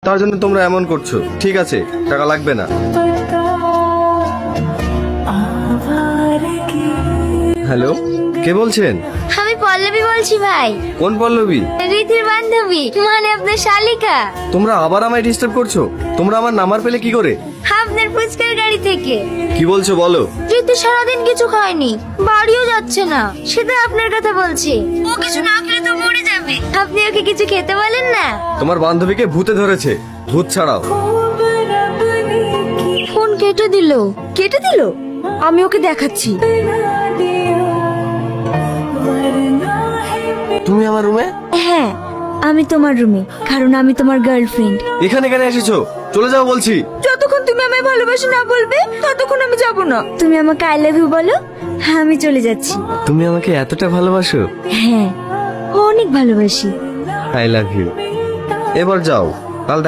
তার জন্য তোমরা এমন করছো। ঠিক আছে, টাকা লাগবে না। হ্যালো, কে বলছেন? আমি পল্লবী বলছি ভাই। কোন পল্লবী? রীতির বান্ধবী, মানে আপনার শালিকা। তোমরা আবার আমায় ডিস্টার্ব করছো। তোমরা আমার নাম্বার পেলে কি করে? আপনার ফুচকার গাড়ি থেকে। কি বলছো বলো? রীতি সারাদিন কিছু খায়নি, বাড়িও যাচ্ছে না, সেটা আপনার কথা বলছি। ও কিছু না খেলে তো মরে যাবে, আপনি ওকে কিছু খেতে বলেন না। তোমার বান্ধবীকে ভূতে ধরেছে, ভূত ছাড়াও। ফোন কেটে দিল। কেটে দিল? আমি ওকে দেখাচ্ছি। তুমি আমার রুমে? হ্যাঁ, আমি তোমার রুমে, কারণ আমি তোমার গার্লফ্রেন্ড। এখানে কেন এসেছো? চলে যাও বলছি। যতক্ষণ তুমি আমায় ভালোবাসি না বলবে, ততক্ষণ আমি যাব না। তুমি আমাকে আই লাভ ইউ বলো, হ্যাঁ আমি চলে যাচ্ছি। তুমি আমাকে এতটা ভালোবাসো? হ্যাঁ, অনেক ভালোবাসি। I love you. এবার যাও, কাল দেখা